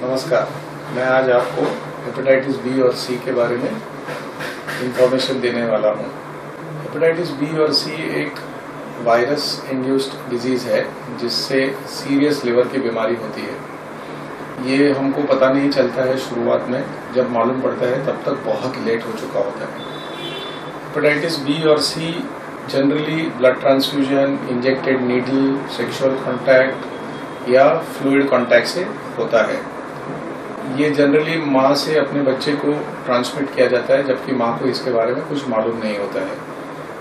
नमस्कार। मैं आज आपको हेपेटाइटिस बी और सी के बारे में इंफॉर्मेशन देने वाला हूँ। हेपेटाइटिस बी और सी एक वायरस इंड्यूस्ड डिजीज़ है जिससे सीरियस लिवर की बीमारी होती है। ये हमको पता नहीं चलता है शुरुआत में, जब मालूम पड़ता है तब तक बहुत लेट हो चुका होता है। हेपेटाइटिस बी और C generally blood transfusion, injected needle, sexual contact या फ्लूइड कॉन्टैक्ट से होता है। ये जनरली माँ से अपने बच्चे को ट्रांसमिट किया जाता है, जबकि माँ को इसके बारे में कुछ मालूम नहीं होता है।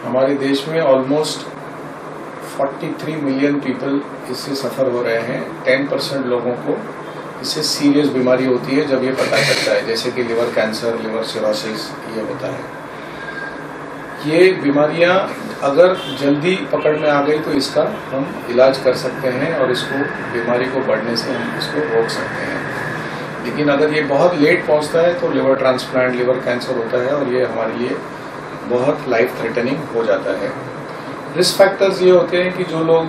हमारे देश में ऑलमोस्ट 43 मिलियन पीपल इससे सफ़र हो रहे हैं। 10% लोगों को इससे सीरियस बीमारी होती है जब ये पता चलता है, जैसे कि लिवर कैंसर, लिवर सिरोसिस ये होता है। ये बीमारियां अगर जल्दी पकड़ में आ गई तो इसका हम इलाज कर सकते हैं और इसको बीमारी को बढ़ने से हम इसको रोक सकते हैं। लेकिन अगर ये बहुत लेट पहुंचता है तो लिवर ट्रांसप्लांट, लिवर कैंसर होता है और ये हमारे लिए बहुत लाइफ थ्रेटनिंग हो जाता है। रिस्क फैक्टर्स ये होते हैं कि जो लोग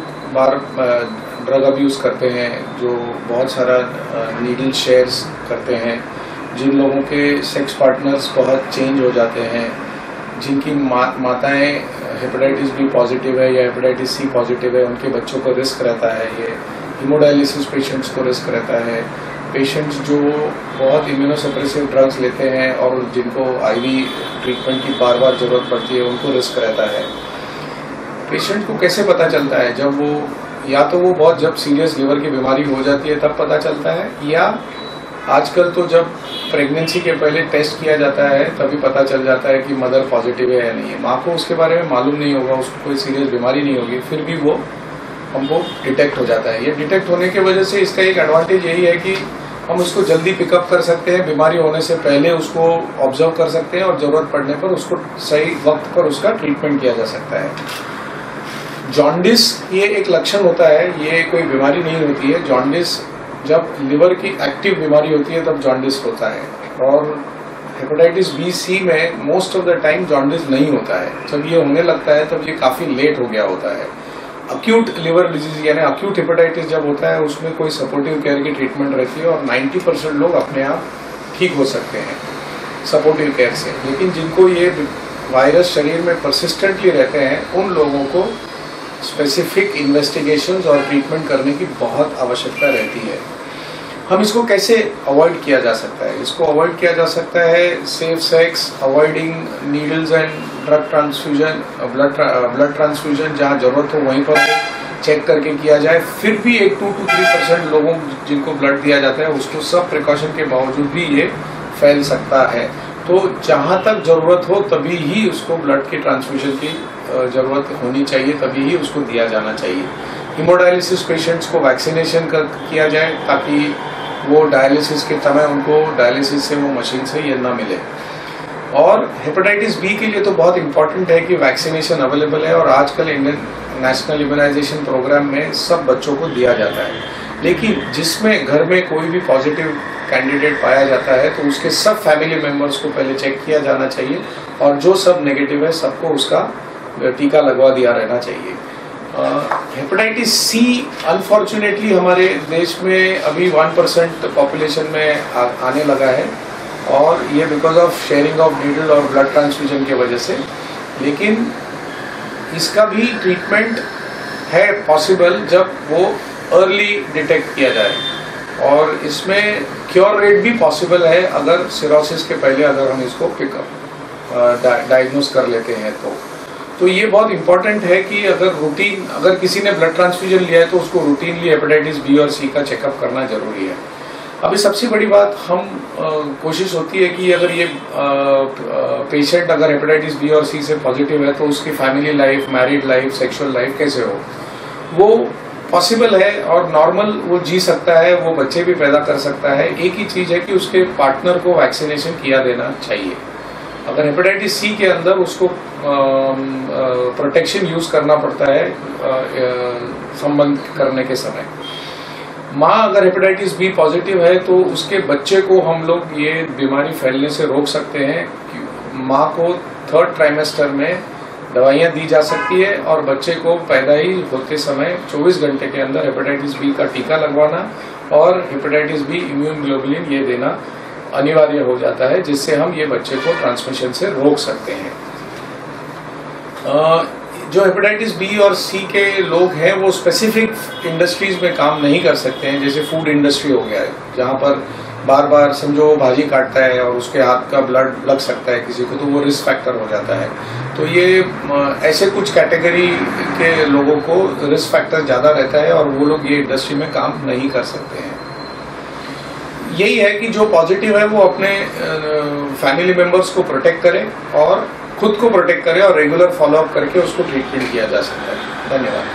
ड्रग अब्यूज़ करते हैं, जो बहुत सारा नीडल शेयर्स करते हैं, जिन लोगों के सेक्स पार्टनर्स बहुत चेंज हो जाते हैं, जिनकी माताएं हेपेटाइटिस बी पॉजिटिव है या हेपेटाइटिस सी पॉजिटिव है, उनके बच्चों को रिस्क रहता है। ये हीमोडायलिसिस पेशेंट्स को रिस्क रहता है। पेशेंट्स जो बहुत इम्यूनोसप्रेसिव ड्रग्स लेते हैं और जिनको आईवी ट्रीटमेंट की बार बार ज़रूरत पड़ती है, उनको रिस्क रहता है। पेशेंट को कैसे पता चलता है? जब वो या तो वो बहुत जब सीरियस लिवर की बीमारी हो जाती है तब पता चलता है, या आजकल तो जब प्रेगनेंसी के पहले टेस्ट किया जाता है तभी पता चल जाता है कि मदर पॉजिटिव है या नहीं है। माँ को उसके बारे में मालूम नहीं होगा, उसको कोई सीरियस बीमारी नहीं होगी, फिर भी वो हमको डिटेक्ट हो जाता है। ये डिटेक्ट होने की वजह से इसका एक एडवांटेज यही है कि हम उसको जल्दी पिकअप कर सकते हैं, बीमारी होने से पहले उसको ऑब्जर्व कर सकते हैं और ज़रूरत पड़ने पर उसको सही वक्त पर उसका ट्रीटमेंट किया जा सकता है। जॉन्डिस ये एक लक्षण होता है, ये कोई बीमारी नहीं होती है। जॉन्डिस जब लिवर की एक्टिव बीमारी होती है तब जॉन्डिस होता है, और हेपेटाइटिस बी सी में most of the time jaundice नहीं होता है। जब ये होने लगता है तब ये काफ़ी लेट हो गया होता है। अक्यूट लिवर डिजीज यानी अक्यूट हेपेटाइटिस जब होता है उसमें कोई सपोर्टिव केयर की ट्रीटमेंट रहती है और 90% लोग अपने आप ठीक हो सकते हैं सपोर्टिव केयर से। लेकिन जिनको ये वायरस शरीर में परसिस्टेंटली रहते हैं, उन लोगों को स्पेसिफिक इन्वेस्टिगेशंस और ट्रीटमेंट करने की बहुत आवश्यकता रहती है। हम इसको कैसे अवॉइड किया जा सकता है? इसको अवॉइड किया जा सकता है safe sex, avoiding needles and drug transfusion, blood transfusion जहाँ जरूरत हो वहीं पर चेक करके किया जाए। फिर भी एक 2 to 3% लोगों जिनको ब्लड दिया जाता है उसको सब प्रिकॉशन के बावजूद भी ये फैल सकता है। तो जहाँ तक जरूरत हो तभी ही उसको ब्लड के ट्रांसफ्यूजन की जरूरत होनी चाहिए, तभी ही उसको दिया जाना चाहिए। हीमोडायलिसिस पेशेंट्स को वैक्सीनेशन किया जाए ताकि वो डायलिसिस के समय उनको डायलिसिस से वो मशीन से ये ना मिले। और हेपेटाइटिस बी के लिए तो बहुत इम्पॉर्टेंट है कि वैक्सीनेशन अवेलेबल है, और आजकल इंडियन नेशनल इम्यूनाइजेशन प्रोग्राम में सब बच्चों को दिया जाता है। लेकिन जिसमें घर में कोई भी पॉजिटिव कैंडिडेट पाया जाता है तो उसके सब फैमिली मेम्बर्स को पहले चेक किया जाना चाहिए, और जो सब नेगेटिव है सबको उसका टीका लगवा दिया रहना चाहिए। हेपेटाइटिस सी अनफॉर्चुनेटली हमारे देश में अभी 1% पॉपुलेशन में आने लगा है, और ये because of sharing of needle और ब्लड ट्रांसफ्यूजन की वजह से। लेकिन इसका भी ट्रीटमेंट है पॉसिबल जब वो अर्ली डिटेक्ट किया जाए, और इसमें क्योर रेट भी पॉसिबल है अगर सिरोसिस के पहले अगर हम इसको पिकअप डायग्नोज कर लेते हैं तो ये बहुत इंपॉर्टेंट है कि अगर किसी ने ब्लड ट्रांसफ्यूजन लिया है तो उसको रूटीनली हेपेटाइटिस बी और सी का चेकअप करना जरूरी है। अभी सबसे बड़ी बात कोशिश होती है कि अगर ये पेशेंट अगर हेपेटाइटिस बी और सी से पॉजिटिव है तो उसकी family life, married life, sexual life कैसे हो। वो पॉसिबल है और नॉर्मल वो जी सकता है, वो बच्चे भी पैदा कर सकता है। एक ही चीज़ है कि उसके पार्टनर को वैक्सीनेशन किया देना चाहिए। अगर हेपेटाइटिस सी के अंदर उसको प्रोटेक्शन यूज करना पड़ता है संबंध करने के समय। माँ अगर हेपेटाइटिस बी पॉजिटिव है तो उसके बच्चे को हम लोग ये बीमारी फैलने से रोक सकते हैं। माँ को 3rd ट्राइमेस्टर में दवाइयाँ दी जा सकती है, और बच्चे को पैदा ही होते समय 24 घंटे के अंदर हेपेटाइटिस बी का टीका लगवाना और हेपेटाइटिस बी इम्यून ग्लोबुलिन ये देना अनिवार्य हो जाता है, जिससे हम ये बच्चे को ट्रांसमिशन से रोक सकते हैं। जो हेपेटाइटिस बी और सी के लोग हैं वो स्पेसिफिक इंडस्ट्रीज में काम नहीं कर सकते हैं, जैसे फूड इंडस्ट्री हो गया है, जहाँ पर बार बार समझो भाजी काटता है और उसके हाथ का ब्लड लग सकता है किसी को, तो वो रिस्क फैक्टर हो जाता है। तो ये ऐसे कुछ कैटेगरी के लोगों को रिस्क फैक्टर ज़्यादा रहता है और वो लोग ये इंडस्ट्री में काम नहीं कर सकते हैं। यही है कि जो पॉजिटिव है वो अपने फैमिली मेंबर्स को प्रोटेक्ट करें और खुद को प्रोटेक्ट करें और रेगुलर फॉलोअप करके उसको ट्रीटमेंट किया जा सकता है। धन्यवाद।